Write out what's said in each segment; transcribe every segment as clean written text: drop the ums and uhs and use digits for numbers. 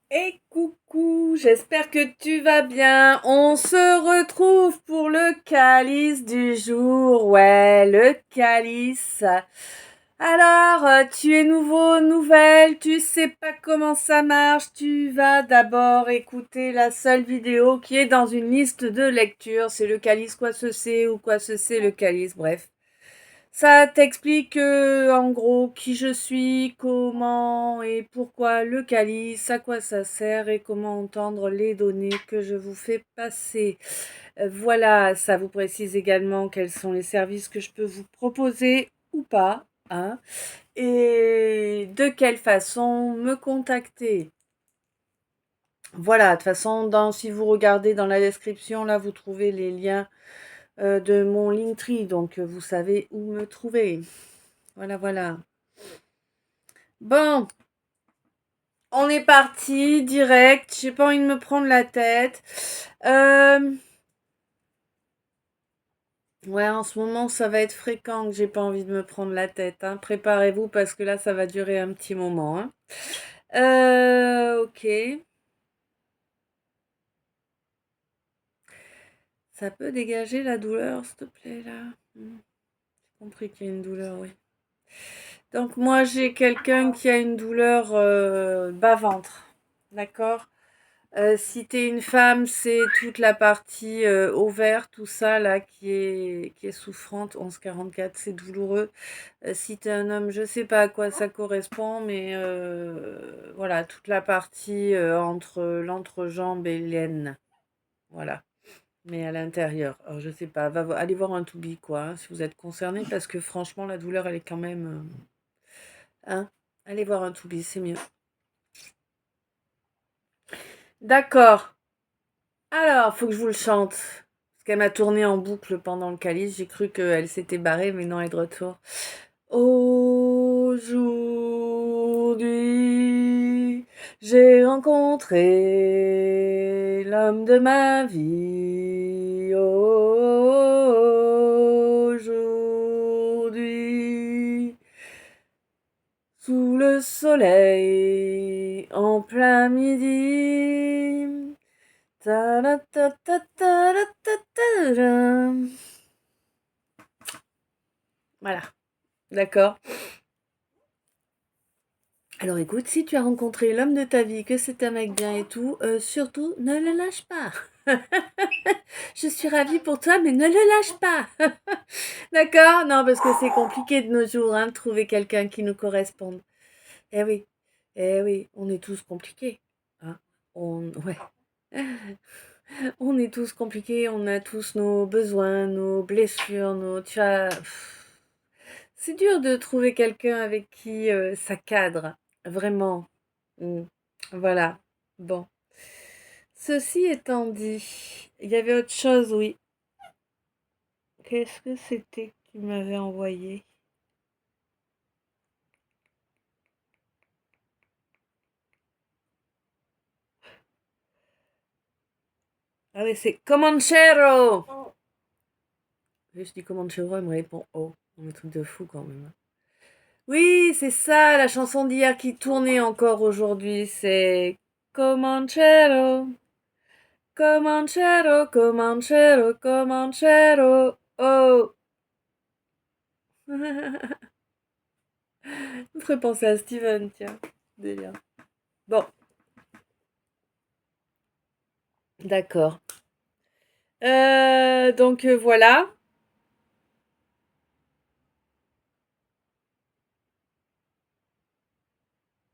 Et coucou, j'espère que tu vas bien. On se retrouve pour le calice du jour. Ouais, le calice. Alors, tu es nouveau, nouvelle, tu sais pas comment ça marche. Tu vas d'abord écouter la seule vidéo qui est dans une liste de lecture. C'est le calice quoi ce c'est ou quoi ce c'est le calice, bref. Ça t'explique en gros qui je suis, comment et pourquoi le calice, à quoi ça sert et comment entendre les données que je vous fais passer. Voilà, ça vous précise également quels sont les services que je peux vous proposer ou pas, hein, et de quelle façon me contacter. Voilà, de toute façon, si vous regardez dans la description, là, vous trouvez les liens de mon Linktree, donc vous savez où me trouver. Voilà, voilà. Bon, on est parti direct. J'ai pas envie de me prendre la tête. Euh, Ouais, en ce moment, ça va être fréquent que j'ai pas envie de me prendre la tête, hein. Préparez-vous parce que là, ça va durer un petit moment, hein. Ok. Ça peut dégager la douleur, s'il te plaît, là. J'ai compris qu'il y a une douleur, oui. Donc moi, j'ai quelqu'un qui a une douleur bas-ventre. D'accord? Si t'es une femme, c'est toute la partie ovaire, tout ça là qui est souffrante. 11,44, c'est douloureux. Si t'es un homme, je sais pas à quoi ça correspond, mais voilà, toute la partie entre l'entrejambe et l'aine. Voilà. Mais à l'intérieur. Alors je sais pas, allez voir un to-be quoi, hein, si vous êtes concerné, parce que franchement, la douleur, elle est quand même. Hein? Allez voir un to-be, c'est mieux. D'accord. Alors, faut que je vous le chante. Parce qu'elle m'a tourné en boucle pendant le calice. J'ai cru qu'elle s'était barrée, mais non, elle est de retour. Aujourd'hui, j'ai rencontré l'homme de ma vie. Aujourd'hui, sous le soleil, en plein midi. Ta-da-ta-ta-ta-da-ta-ta-da. Voilà, d'accord. Alors écoute, si tu as rencontré l'homme de ta vie, que c'est un mec bien et tout, surtout ne le lâche pas. Je suis ravie pour toi, mais ne le lâche pas. D'accord? Non, parce que c'est compliqué de nos jours, hein, de trouver quelqu'un qui nous corresponde. Eh oui, eh oui, on est tous compliqués. Hein. Ouais. On est tous compliqués, on a tous nos besoins, nos blessures, tu vois, c'est dur de trouver quelqu'un avec qui ça cadre, vraiment. Mm. Voilà. Bon. Ceci étant dit, il y avait autre chose, oui. Qu'est-ce que c'était qu'il m'avait envoyé? Ah oui, c'est Comanchero! Je dis Comanchero, il me répond oh. Un truc de fou quand même. Oui, c'est ça, la chanson d'hier qui tournait encore aujourd'hui, c'est Comanchero, Comanchero, Comanchero, Comanchero, oh. Ça me ferait penser à Steven, tiens, délire. Bon, d'accord. Donc voilà.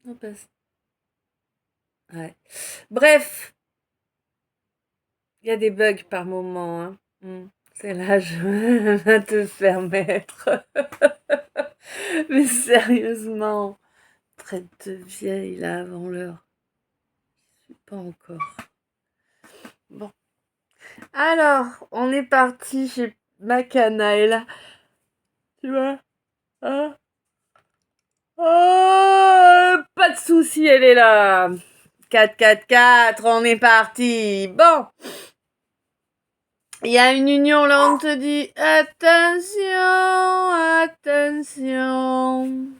On passe. Ouais. Bref, il y a des bugs par moment, hein. C'est l'âge va te faire mettre. Mais sérieusement, traite de vieille là avant l'heure. Pas encore. Bon. Alors, on est parti chez Macana et là, tu vois, hein? Oh, pas de souci, elle est là. 4, on est parti. Bon, il y a une union là, on te dit attention, attention.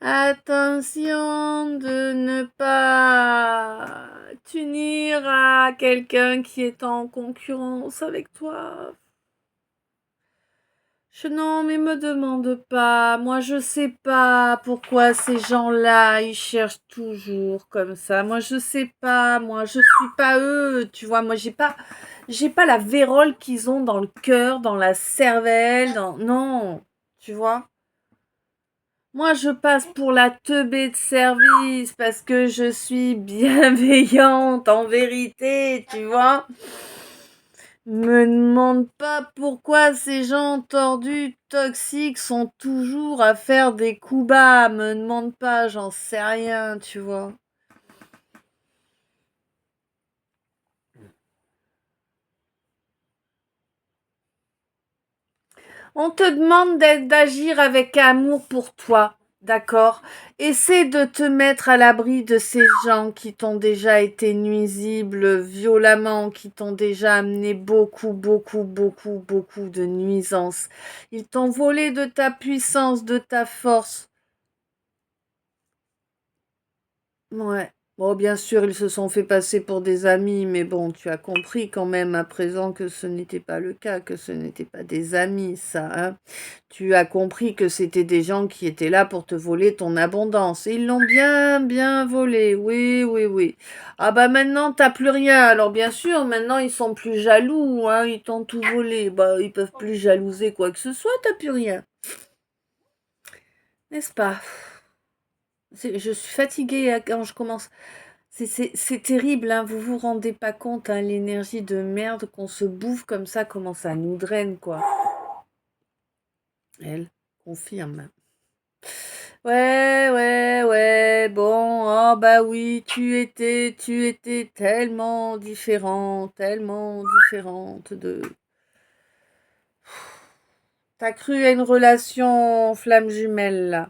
Attention de ne pas t'unir à quelqu'un qui est en concurrence avec toi. Non, mais me demande pas. Moi, je sais pas pourquoi ces gens-là, ils cherchent toujours comme ça. Moi, je sais pas. Moi, je suis pas eux. Tu vois, moi, j'ai pas la vérole qu'ils ont dans le cœur, dans la cervelle, non. Tu vois? Moi, je passe pour la teubée de service parce que je suis bienveillante en vérité, tu vois. Me demande pas pourquoi ces gens tordus, toxiques sont toujours à faire des coups bas. Me demande pas, j'en sais rien, tu vois. On te demande d'agir avec amour pour toi, d'accord? Essaie de te mettre à l'abri de ces gens qui t'ont déjà été nuisibles violemment, qui t'ont déjà amené beaucoup de nuisances. Ils t'ont volé de ta puissance, de ta force. Ouais. Bon, bien sûr, ils se sont fait passer pour des amis, mais bon, tu as compris quand même à présent que ce n'était pas le cas, que ce n'étaient pas des amis, ça, hein. Tu as compris que c'était des gens qui étaient là pour te voler ton abondance. Et ils l'ont bien volé. Oui. Ah bah maintenant, t'as plus rien. Alors bien sûr, maintenant, ils sont plus jaloux, hein. Ils t'ont tout volé. Bah, ils peuvent plus jalouser quoi que ce soit, t'as plus rien. N'est-ce pas? Je suis fatiguée quand je commence. C'est terrible, hein, vous vous rendez pas compte, hein, l'énergie de merde qu'on se bouffe comme ça, comment ça nous draine, quoi. Elle confirme. Ouais, bon, oh bah oui, tu étais tellement différente de... T'as cru à une relation flamme jumelle, là.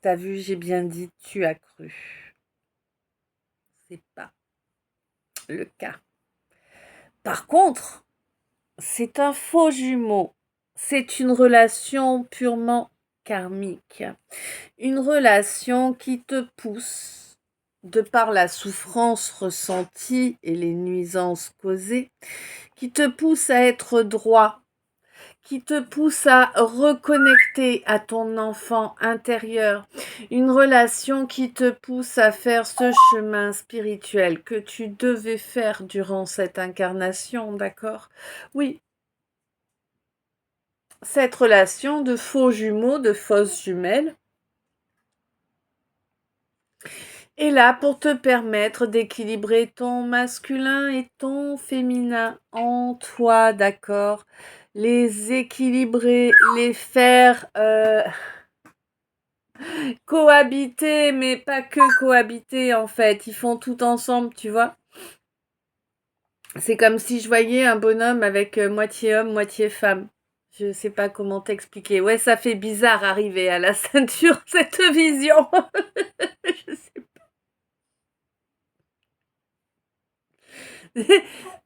T'as vu, j'ai bien dit, tu as cru. C'est pas le cas. Par contre, c'est un faux jumeau. C'est une relation purement karmique. Une relation qui te pousse, de par la souffrance ressentie et les nuisances causées, qui te pousse à être droit, qui te pousse à reconnecter à ton enfant intérieur, une relation qui te pousse à faire ce chemin spirituel que tu devais faire durant cette incarnation, d'accord? Oui, cette relation de faux jumeaux, de fausses jumelles, est là pour te permettre d'équilibrer ton masculin et ton féminin en toi, d'accord? Les équilibrer, les faire cohabiter, mais pas que cohabiter en fait. Ils font tout ensemble, tu vois? C'est comme si je voyais un bonhomme avec moitié homme, moitié femme. Je sais pas comment t'expliquer. Ouais, ça fait bizarre arriver à la ceinture, cette vision. Je sais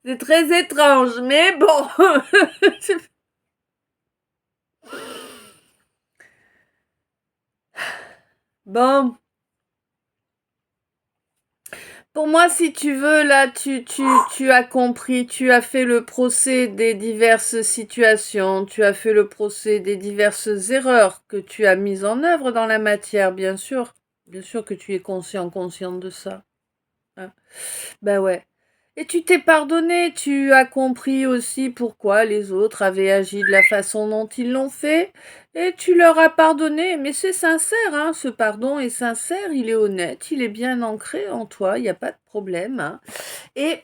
C'est très étrange, mais bon. Bon, pour moi, si tu veux, là, tu as compris, tu as fait le procès des diverses situations, tu as fait le procès des diverses erreurs que tu as mises en œuvre dans la matière, bien sûr. Bien sûr que tu es consciente de ça. Hein. Ben ouais. Et tu t'es pardonné, tu as compris aussi pourquoi les autres avaient agi de la façon dont ils l'ont fait, et tu leur as pardonné. Mais c'est sincère, hein, ce pardon est sincère, il est honnête, il est bien ancré en toi, il n'y a pas de problème. Hein. Et,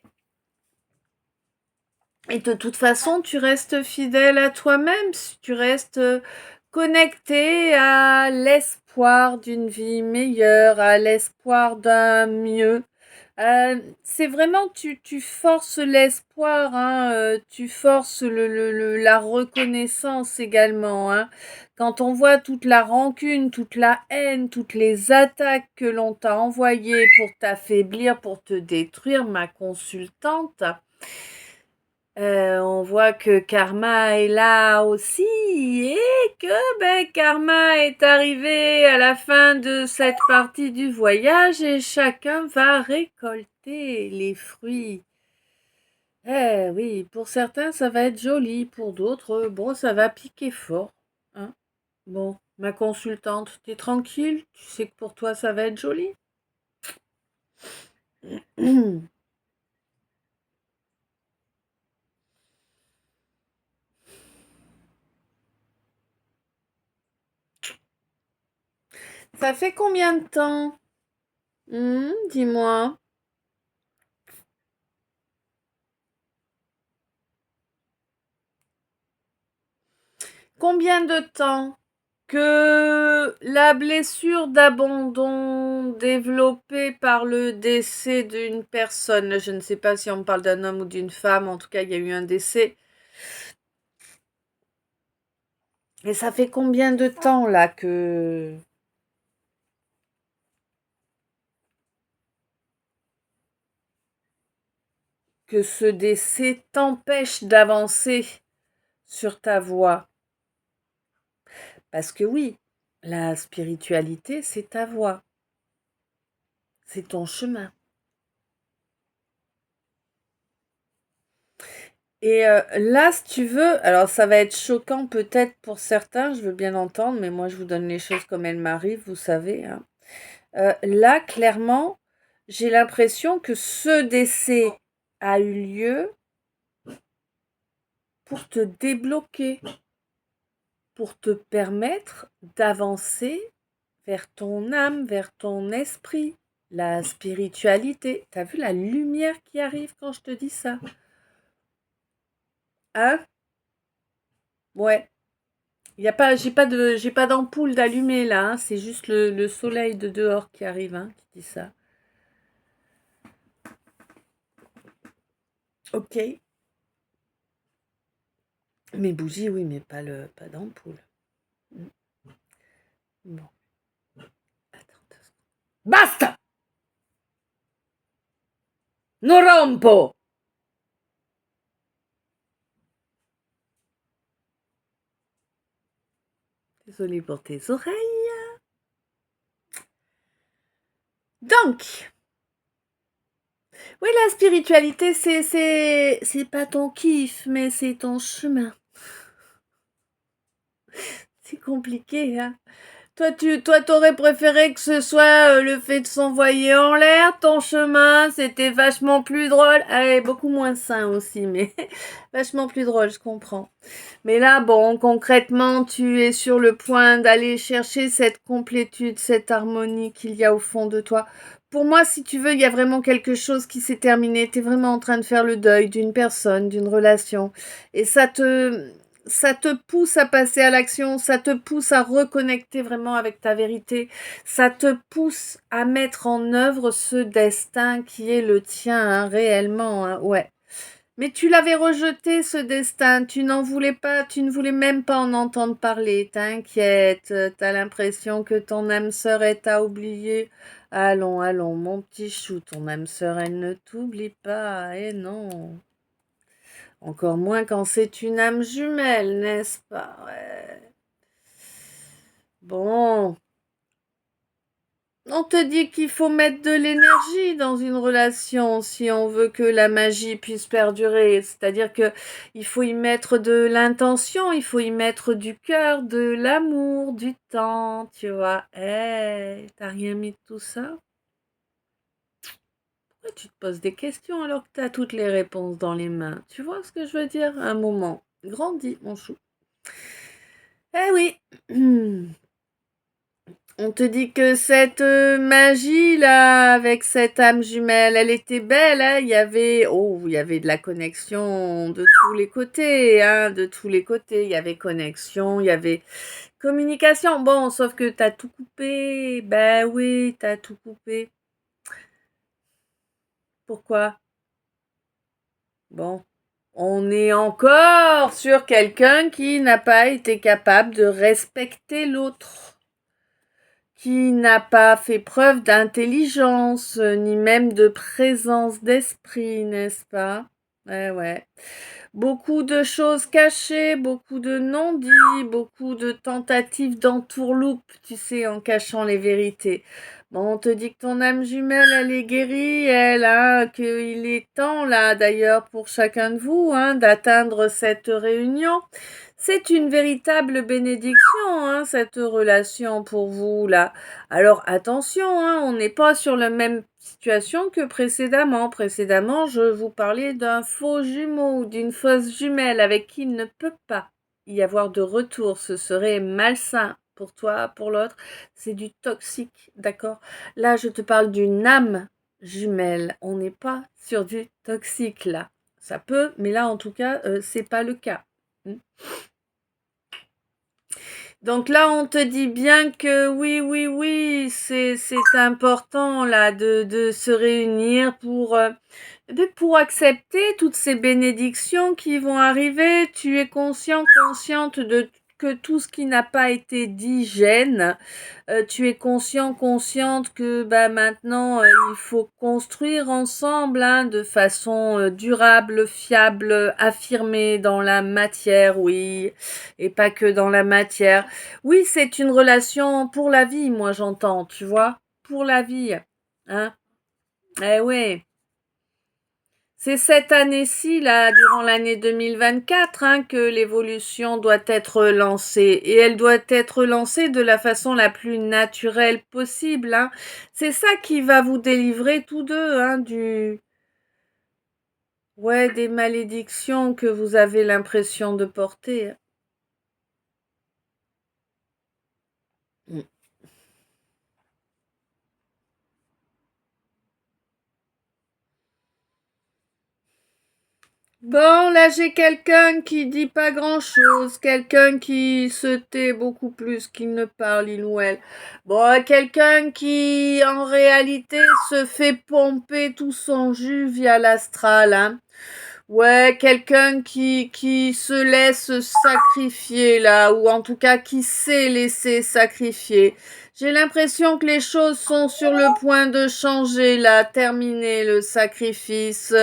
et de toute façon, tu restes fidèle à toi-même, tu restes connecté à l'espoir d'une vie meilleure, à l'espoir d'un mieux. C'est vraiment, tu forces l'espoir, hein, tu forces la reconnaissance également. Hein. Quand on voit toute la rancune, toute la haine, toutes les attaques que l'on t'a envoyées pour t'affaiblir, pour te détruire, ma consultante, On voit que Karma est là aussi et que Karma est arrivé à la fin de cette partie du voyage et chacun va récolter les fruits. Eh oui, pour certains ça va être joli, pour d'autres, bon, ça va piquer fort, hein. Bon, ma consultante, t'es tranquille? Tu sais que pour toi ça va être joli? Ça fait combien de temps? Dis-moi. Combien de temps que la blessure d'abandon développée par le décès d'une personne, je ne sais pas si on parle d'un homme ou d'une femme, en tout cas il y a eu un décès. Et ça fait combien de temps là que ce décès t'empêche d'avancer sur ta voie? Parce que oui, la spiritualité, c'est ta voie, c'est ton chemin. Et là, si tu veux, alors ça va être choquant peut-être pour certains, je veux bien l'entendre, mais moi je vous donne les choses comme elles m'arrivent, vous savez, hein. Là, clairement, j'ai l'impression que ce décès a eu lieu pour te débloquer, pour te permettre d'avancer vers ton âme, vers ton esprit, la spiritualité. T'as vu la lumière qui arrive quand je te dis ça? Hein? Ouais. J'ai pas d'ampoule d'allumée là, hein, c'est juste le soleil de dehors qui arrive, hein, qui dit ça. Ok. Mes bougies, oui, mais pas d'ampoule. Bon, attends 2 secondes. Basta! Non rompo! Désolée pour tes oreilles. Donc, oui, la spiritualité, c'est pas ton kiff, mais c'est ton chemin. C'est compliqué, hein. Toi, t'aurais préféré que ce soit le fait de s'envoyer en l'air, ton chemin, c'était vachement plus drôle. Allez, beaucoup moins sain aussi, mais vachement plus drôle, je comprends. Mais là, bon, concrètement, tu es sur le point d'aller chercher cette complétude, cette harmonie qu'il y a au fond de toi. Pour moi, si tu veux, il y a vraiment quelque chose qui s'est terminé. Tu es vraiment en train de faire le deuil d'une personne, d'une relation. Et ça te pousse à passer à l'action, ça te pousse à reconnecter vraiment avec ta vérité, ça te pousse à mettre en œuvre ce destin qui est le tien, hein, réellement, hein, ouais. Mais tu l'avais rejeté, ce destin, tu n'en voulais pas, tu ne voulais même pas en entendre parler, t'inquiète, t'as l'impression que ton âme sœur est à oublier. Allons, allons, mon petit chou, ton âme sœur, elle ne t'oublie pas, eh non. Encore moins quand c'est une âme jumelle, n'est-ce pas? Ouais. Bon, on te dit qu'il faut mettre de l'énergie dans une relation si on veut que la magie puisse perdurer. C'est-à-dire que il faut y mettre de l'intention, il faut y mettre du cœur, de l'amour, du temps, tu vois. Eh, t'as rien mis de tout ça? Pourquoi tu te poses des questions alors que t'as toutes les réponses dans les mains? Tu vois ce que je veux dire? Un moment. Grandis, mon chou. Eh oui. On te dit que cette magie là, avec cette âme jumelle, elle était belle, hein. Il y avait de la connexion de tous les côtés, hein, de tous les côtés. Il y avait connexion, il y avait communication. Bon, sauf que t'as tout coupé. Ben oui, t'as tout coupé. Pourquoi? Bon, on est encore sur quelqu'un qui n'a pas été capable de respecter l'autre, qui n'a pas fait preuve d'intelligence, ni même de présence d'esprit, n'est-ce pas? Ouais. Beaucoup de choses cachées, beaucoup de non-dits, beaucoup de tentatives d'entourloupe, tu sais, en cachant les vérités. Bon, on te dit que ton âme jumelle, elle est guérie, elle, hein, qu'il est temps, là, d'ailleurs, pour chacun de vous, hein, d'atteindre cette réunion. C'est une véritable bénédiction, hein, cette relation pour vous, là. Alors, attention, hein, on n'est pas sur la même situation que précédemment. Précédemment, je vous parlais d'un faux jumeau ou d'une fausse jumelle avec qui il ne peut pas y avoir de retour. Ce serait malsain pour toi, pour l'autre. C'est du toxique, d'accord? Là, je te parle d'une âme jumelle. On n'est pas sur du toxique, là. Ça peut, mais là, en tout cas, c'est pas le cas. Hmm. Donc là, on te dit bien que oui, oui, oui, c'est important là de se réunir pour accepter toutes ces bénédictions qui vont arriver. Tu es conscient, consciente de que tout ce qui n'a pas été dit gêne. Tu es conscient, consciente que bah, maintenant, il faut construire ensemble hein, de façon durable, fiable, affirmée dans la matière, oui, et pas que dans la matière. Oui, c'est une relation pour la vie, moi j'entends, tu vois, pour la vie. Hein? Eh oui. C'est cette année-ci, là, durant l'année 2024, hein, que l'évolution doit être lancée. Et elle doit être lancée de la façon la plus naturelle possible. Hein. C'est ça qui va vous délivrer tous deux hein, ouais, des malédictions que vous avez l'impression de porter. Mm. Bon, là j'ai quelqu'un qui dit pas grand-chose, quelqu'un qui se tait beaucoup plus qu'il ne parle, il ou elle. Bon, quelqu'un qui en réalité se fait pomper tout son jus via l'astral, hein. Ouais, quelqu'un qui se laisse sacrifier là, ou en tout cas qui sait laisser sacrifier. J'ai l'impression que les choses sont sur le point de changer là, terminer le sacrifice.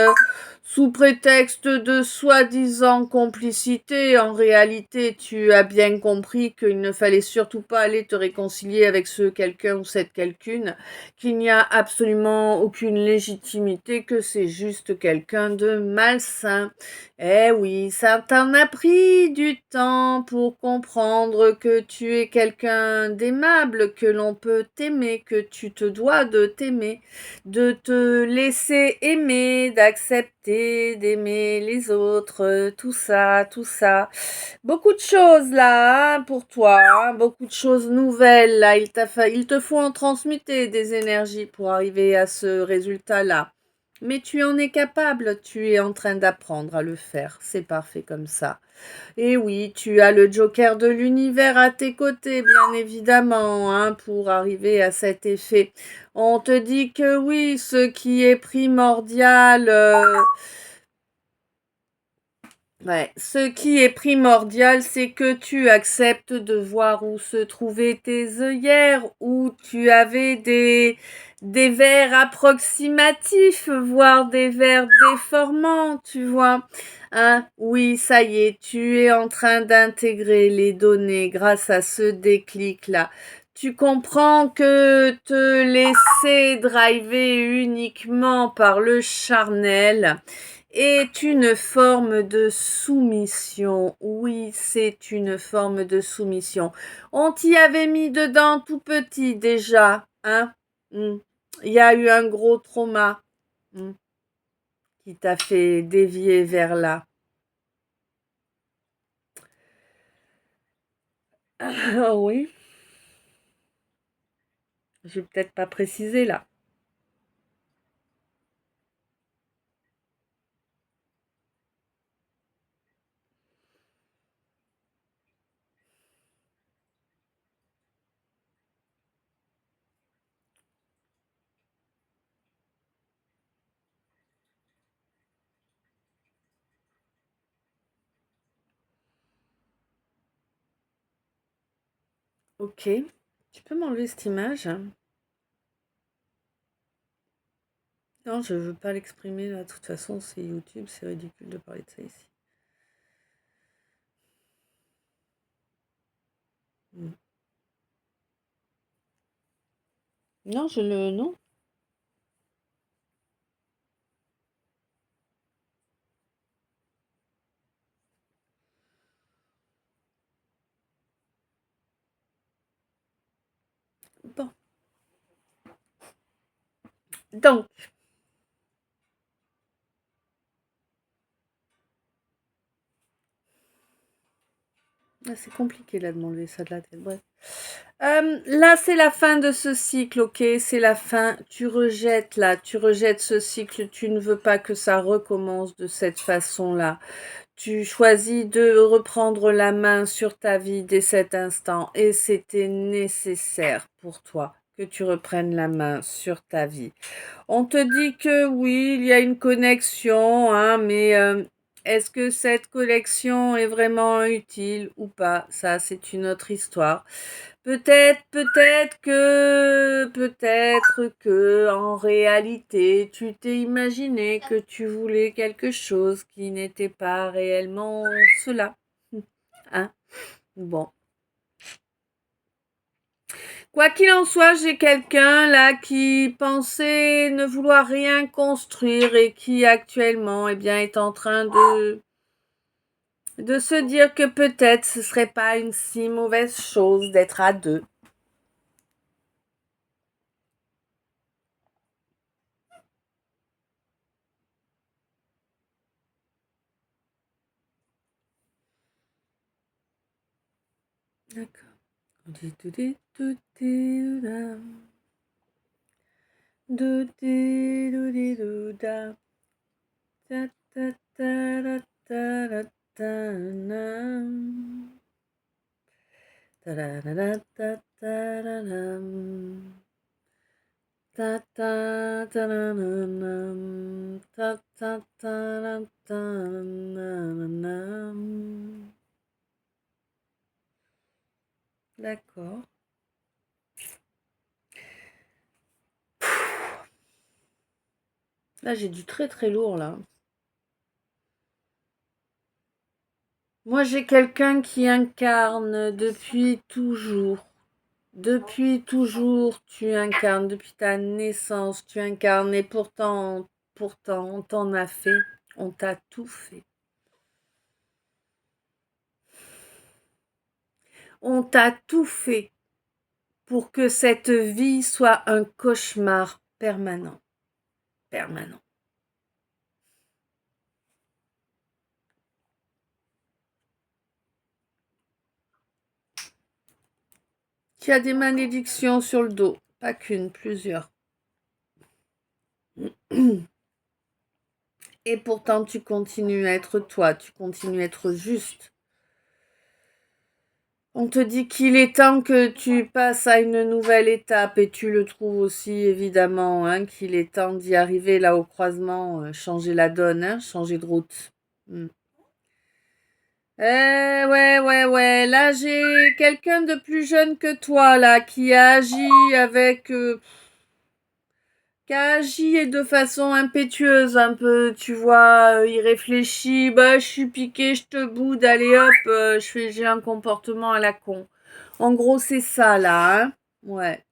Sous prétexte de soi-disant complicité, en réalité, tu as bien compris qu'il ne fallait surtout pas aller te réconcilier avec ce quelqu'un ou cette quelqu'une, qu'il n'y a absolument aucune légitimité, que c'est juste quelqu'un de malsain. Eh oui, ça t'en a pris du temps pour comprendre que tu es quelqu'un d'aimable, que l'on peut t'aimer, que tu te dois de t'aimer, de te laisser aimer, d'accepter, d'aimer les autres, tout ça, tout ça. Beaucoup de choses là hein, pour toi, hein, beaucoup de choses nouvelles là. Il te faut en transmuter des énergies pour arriver à ce résultat-là. Mais tu en es capable, tu es en train d'apprendre à le faire. C'est parfait comme ça. Et oui, tu as le Joker de l'univers à tes côtés, bien évidemment, hein, pour arriver à cet effet. On te dit que oui, ce qui est primordial, ouais, ce qui est primordial, c'est que tu acceptes de voir où se trouvaient tes œillères, où tu avais des vers approximatifs, voire des vers déformants, tu vois. Hein? Oui, ça y est, tu es en train d'intégrer les données grâce à ce déclic-là. Tu comprends que te laisser driver uniquement par le charnel, est une forme de soumission. Oui, c'est une forme de soumission. On t'y avait mis dedans tout petit déjà, hein? Hmm. Il y a eu un gros trauma hmm, qui t'a fait dévier vers là. Ah oui, je vais peut-être pas préciser là. Ok, tu peux m'enlever cette image? Non, je veux pas l'exprimer là. De toute façon, c'est YouTube, c'est ridicule de parler de ça ici. Non, je le... Non. Bon. Donc, c'est compliqué là de m'enlever ça de la tête. Bref. Là, c'est la fin de ce cycle, ok? C'est la fin. Tu rejettes là, tu rejettes ce cycle. Tu ne veux pas que ça recommence de cette façon-là. Tu choisis de reprendre la main sur ta vie dès cet instant et c'était nécessaire pour toi que tu reprennes la main sur ta vie. On te dit que oui, il y a une connexion, hein, mais est-ce que cette connexion est vraiment utile ou pas? Ça, c'est une autre histoire. Peut-être que, en réalité, tu t'es imaginé que tu voulais quelque chose qui n'était pas réellement cela. Hein? Bon. Quoi qu'il en soit, j'ai quelqu'un là qui pensait ne vouloir rien construire et qui actuellement, eh bien, est en train de se dire que peut-être ce serait pas une si mauvaise chose d'être à deux. D'accord. D'accord. Là, j'ai du très très lourd là. Moi, j'ai quelqu'un qui incarne depuis toujours. Depuis toujours, tu incarnes. Depuis ta naissance, tu incarnes. Et pourtant, on t'en a fait. On t'a tout fait. On t'a tout fait pour que cette vie soit un cauchemar permanent. Permanent. Tu as des malédictions sur le dos. Pas qu'une, plusieurs. Et pourtant, tu continues à être toi. Tu continues à être juste. On te dit qu'il est temps que tu passes à une nouvelle étape et tu le trouves aussi évidemment, hein, qu'il est temps d'y arriver là au croisement, changer la donne, hein, changer de route. Ouais. Là, j'ai quelqu'un de plus jeune que toi là qui a agi avec, qui a agi et de façon impétueuse un peu, tu vois, il réfléchit, bah je suis piqué, je te boude, allez hop, j'ai un comportement à la con. En gros, c'est ça, là, hein. Ouais.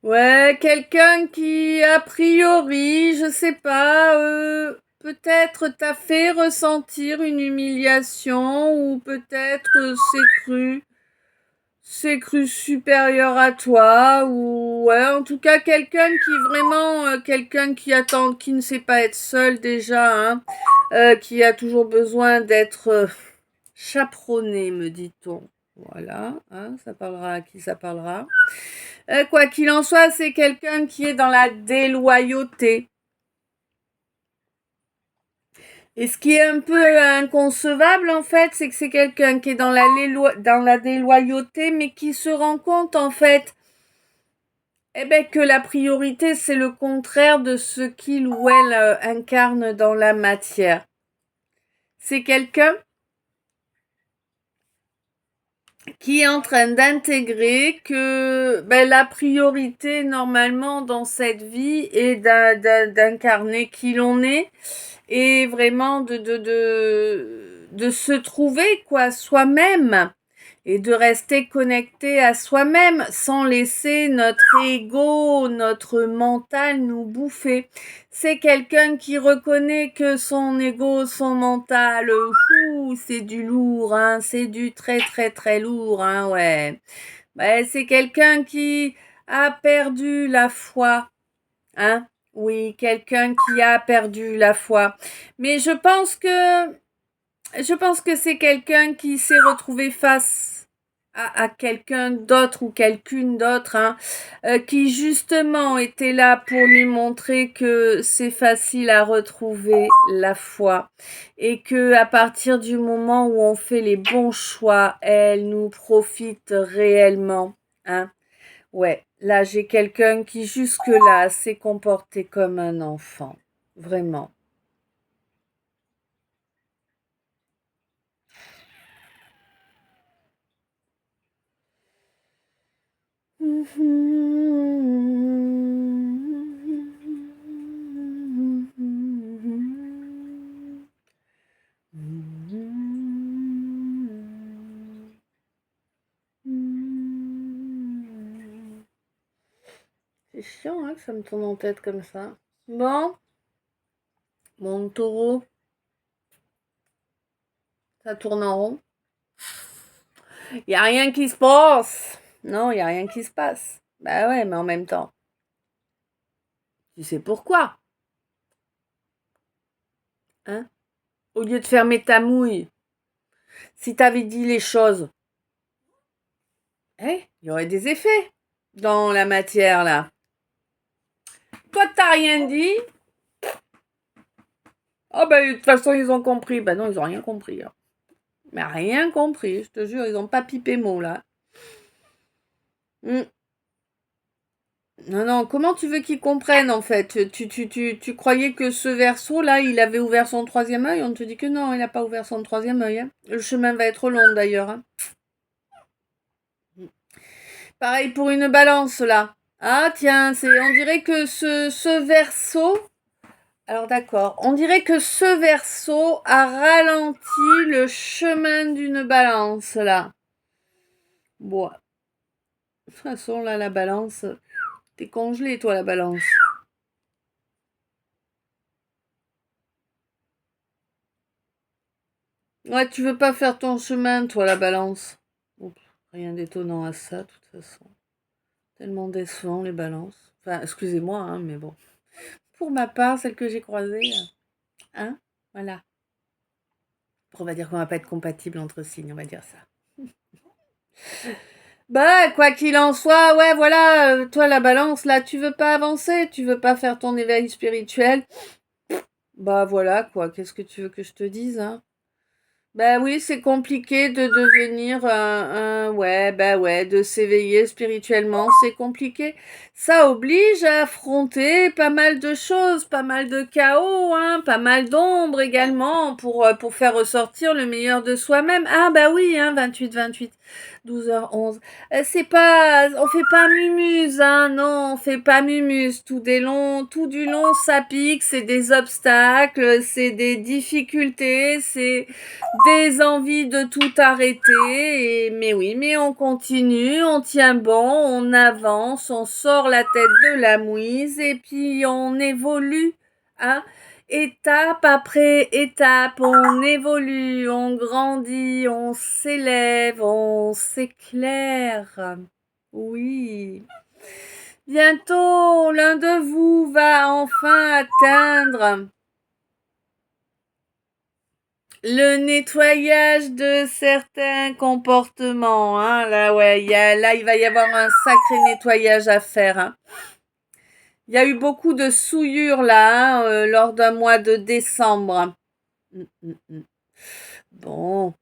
Ouais, quelqu'un qui, a priori, je sais pas, peut-être t'a fait ressentir une humiliation ou peut-être s'est cru supérieur à toi ou ouais, en tout cas quelqu'un qui vraiment, quelqu'un qui attend, qui ne sait pas être seul déjà, hein, qui a toujours besoin d'être chaperonné, me dit-on. Voilà, hein, ça parlera à qui ça parlera. Quoi qu'il en soit, c'est quelqu'un qui est dans la déloyauté. Et ce qui est un peu inconcevable, en fait, c'est que c'est quelqu'un qui est dans la déloyauté, mais qui se rend compte, en fait, eh ben, que la priorité, c'est le contraire de ce qu'il ou elle incarne dans la matière. C'est quelqu'un qui est en train d'intégrer que ben, la priorité normalement dans cette vie est d'incarner qui l'on est et vraiment de se trouver quoi soi-même et de rester connecté à soi-même sans laisser notre ego, notre mental nous bouffer. C'est quelqu'un qui reconnaît que son ego, son mental, c'est du lourd, hein, c'est du très très très lourd, hein, ouais. Ben, c'est quelqu'un qui a perdu la foi, hein. Oui, quelqu'un qui a perdu la foi. Mais je pense que c'est quelqu'un qui s'est retrouvé face à quelqu'un d'autre ou quelqu'une d'autre, hein, qui justement était là pour lui montrer que c'est facile à retrouver la foi et que à partir du moment où on fait les bons choix, elle nous profite réellement, hein. Ouais, là j'ai quelqu'un qui jusque-là s'est comporté comme un enfant, vraiment. C'est chiant hein, que ça me tourne en tête comme ça. Bon, mon taureau, ça tourne en rond. Il n'y a rien qui se passe. Non, il n'y a rien qui se passe. Bah ouais, mais en même temps, tu sais pourquoi, hein? Au lieu de fermer ta mouille, si t'avais dit les choses, il y aurait des effets dans la matière là. Toi, t'as rien dit. Oh ben, de toute façon, ils ont compris. Ben non, ils ont rien compris. Hein. Mais rien compris, je te jure, ils ont pas pipé mot là. Non, non, comment tu veux qu'ils comprennent en fait? Tu croyais que ce verso là, il avait ouvert son troisième œil? On te dit que non, il n'a pas ouvert son troisième œil. Hein. Le chemin va être long d'ailleurs. Hein. Pareil pour une balance là. Ah tiens, on dirait que ce verso. Alors d'accord, on dirait que ce verso a ralenti le chemin d'une balance là. Bon, de toute façon là, la balance, t'es congelé toi la balance. Ouais, tu veux pas faire ton chemin, toi, la balance. Oups, rien d'étonnant à ça, de toute façon. Tellement décevant, les balances. Enfin, excusez-moi, hein, mais bon. Pour ma part, celle que j'ai croisée, hein, voilà. On va dire qu'on va pas être compatible entre signes, on va dire ça. Bah, quoi qu'il en soit, ouais, voilà, toi, la balance, là, tu veux pas avancer, tu veux pas faire ton éveil spirituel. Bah, voilà, quoi, qu'est-ce que tu veux que je te dise, hein? Bah oui, c'est compliqué de devenir ouais, bah ouais, de s'éveiller spirituellement, c'est compliqué. Ça oblige à affronter pas mal de choses, pas mal de chaos, hein, pas mal d'ombre également pour faire ressortir le meilleur de soi-même. Ah bah oui, hein, 28, 12h11. C'est pas, on fait pas mumuse, hein, non, on fait pas mumuse. Tout du long, ça pique, c'est des obstacles, c'est des difficultés, c'est des envies de tout arrêter, mais oui, mais on continue, on tient bon, on avance, on sort la tête de la mouise et puis on évolue, hein. Étape après étape, on évolue, on grandit, on s'élève, on s'éclaire. Oui. Bientôt, l'un de vous va enfin atteindre le nettoyage de certains comportements, hein, là, ouais, là, il va y avoir un sacré nettoyage à faire, hein. Il y a eu beaucoup de souillures, là, hein, lors d'un mois de décembre. Mm, mm, mm. Bon.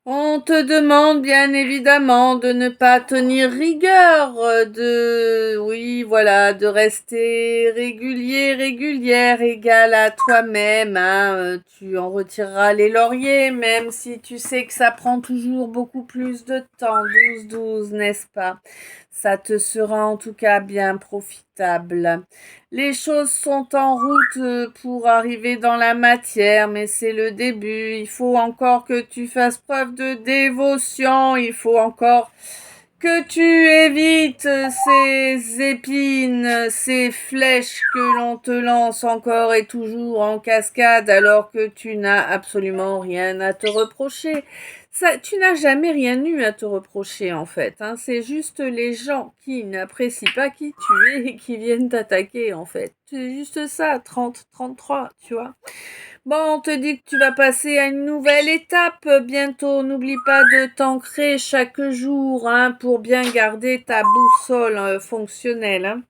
On On te demande bien évidemment de ne pas tenir rigueur, oui, voilà, de rester régulier, régulière, égale à toi-même, hein. Tu en retireras les lauriers, même si tu sais que ça prend toujours beaucoup plus de temps, 12-12, n'est-ce pas? Ça te sera en tout cas bien profitable. Les choses sont en route pour arriver dans la matière, mais c'est le début. Il faut encore que tu fasses preuve de dévotion. Il faut encore que tu évites ces épines, ces flèches que l'on te lance encore et toujours en cascade alors que tu n'as absolument rien à te reprocher. Ça, tu n'as jamais rien eu à te reprocher en fait, hein. C'est juste les gens qui n'apprécient pas qui tu es et qui viennent t'attaquer en fait. C'est juste ça, 30-33, tu vois. Bon, on te dit que tu vas passer à une nouvelle étape bientôt. N'oublie pas de t'ancrer chaque jour, hein, pour bien garder ta boussole fonctionnelle, hein.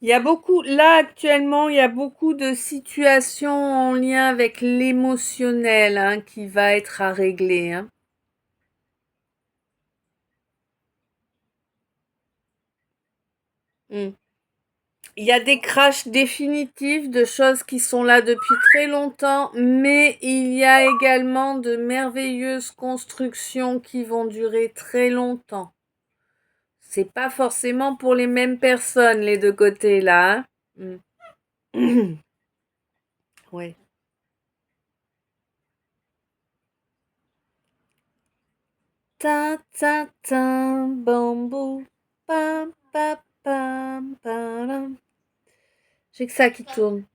Il y a beaucoup, là actuellement, il y a beaucoup de situations en lien avec l'émotionnel, hein, qui va être à régler, hein. Mm. Il y a des crashs définitifs de choses qui sont là depuis très longtemps, mais il y a également de merveilleuses constructions qui vont durer très longtemps. C'est pas forcément pour les mêmes personnes, les deux côtés là, hein. Mm. Ouais. Ta ta ta, bambou, pam pam pam pam. J'ai que ça qui tourne.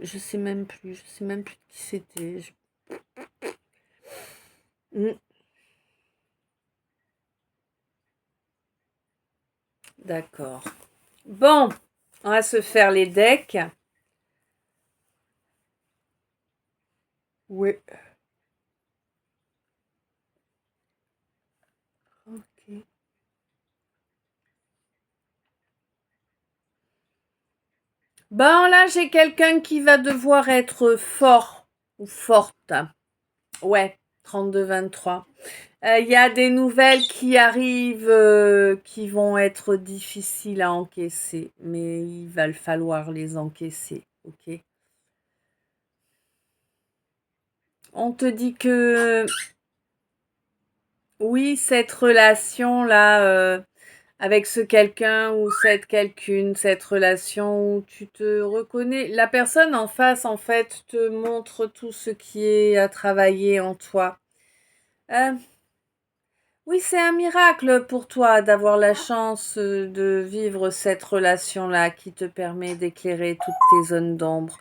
Je sais même plus qui c'était. Mm, d'accord. Bon, on va se faire les decks. Oui. Ok. Bon, là, j'ai quelqu'un qui va devoir être fort ou forte. Ouais, 32-23. Il y a des nouvelles qui arrivent qui vont être difficiles à encaisser, mais il va falloir les encaisser, ok? On te dit que oui, cette relation-là, avec ce quelqu'un ou cette quelqu'une, cette relation où tu te reconnais, la personne en face, en fait, te montre tout ce qui est à travailler en toi. Euh, Oui, c'est un miracle pour toi d'avoir la chance de vivre cette relation-là qui te permet d'éclairer toutes tes zones d'ombre.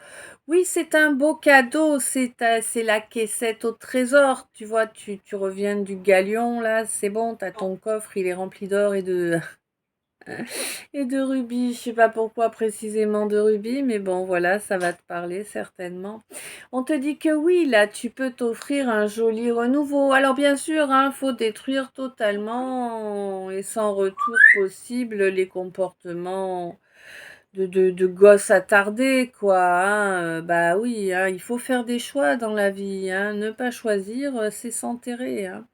Oui, c'est un beau cadeau, c'est la caissette au trésor. Tu vois, tu reviens du galion, là, c'est bon, t'as ton coffre, il est rempli d'or et de rubis. Je sais pas pourquoi précisément de rubis, mais bon, voilà, ça va te parler certainement. On te dit que oui, là, tu peux t'offrir un joli renouveau. Alors bien sûr, hein, faut détruire totalement et sans retour possible les comportements de gosses attardés, quoi, hein. Bah oui, hein, il faut faire des choix dans la vie, hein. Ne pas choisir, c'est s'enterrer, hein.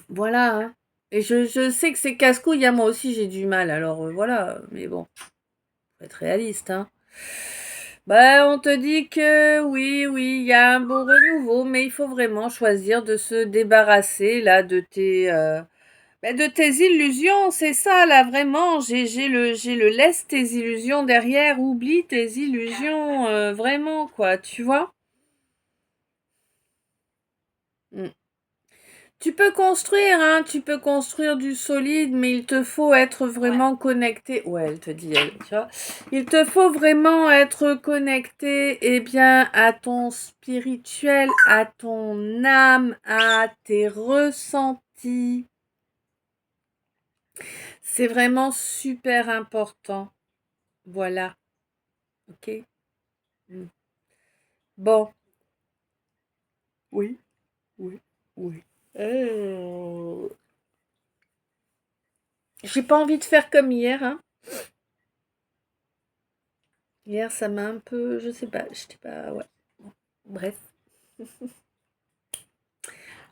Voilà, hein. Et je sais que c'est casse-couille, hein, moi aussi j'ai du mal, alors voilà, mais bon, faut être réaliste, hein. Bah, on te dit que oui, oui, il y a un beau renouveau, mais il faut vraiment choisir de se débarrasser là de tes illusions, c'est ça là vraiment. J'ai le laisse tes illusions derrière, oublie tes illusions, vraiment quoi, tu vois. Mm. Tu peux construire, hein, tu peux construire du solide, mais il te faut être vraiment connecté. Ouais, elle te dit, elle, tu vois. Il te faut vraiment être connecté, eh bien, à ton spirituel, à ton âme, à tes ressentis. C'est vraiment super important. Voilà, ok? Mm. Bon, oui, oui, oui. Euh, J'ai pas envie de faire comme hier, hein. Hier, ça m'a un peu, je sais pas, j'étais pas, ouais. Bref.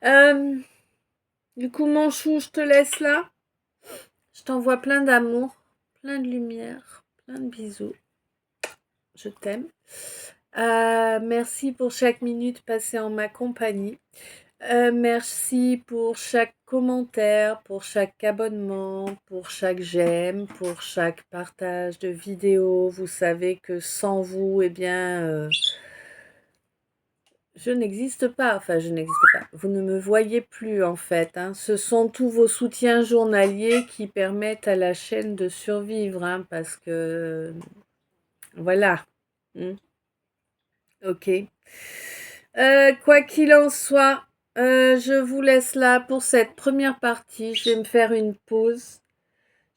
Euh, du coup, mon chou, je te laisse là. Je t'envoie plein d'amour, plein de lumière, plein de bisous. Je t'aime. Merci pour chaque minute passée en ma compagnie. Merci pour chaque commentaire, pour chaque abonnement, pour chaque j'aime, pour chaque partage de vidéos. Vous savez que sans vous, eh bien, je n'existe pas. Enfin, je n'existe pas. Vous ne me voyez plus en fait, hein. Ce sont tous vos soutiens journaliers qui permettent à la chaîne de survivre, hein, parce que voilà. Ok. Quoi qu'il en soit, je vous laisse là pour cette première partie. Je vais me faire une pause.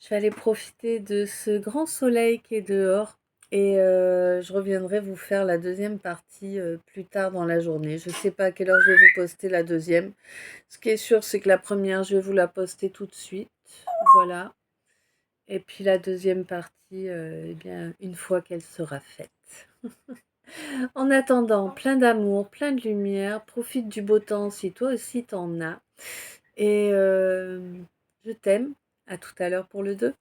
Je vais aller profiter de ce grand soleil qui est dehors. Et je reviendrai vous faire la deuxième partie plus tard dans la journée. Je ne sais pas à quelle heure je vais vous poster la deuxième. Ce qui est sûr, c'est que la première, je vais vous la poster tout de suite. Voilà. Et puis la deuxième partie, eh bien, une fois qu'elle sera faite. En attendant, plein d'amour, plein de lumière, profite du beau temps si toi aussi t'en as. Et je t'aime. À tout à l'heure pour le 2.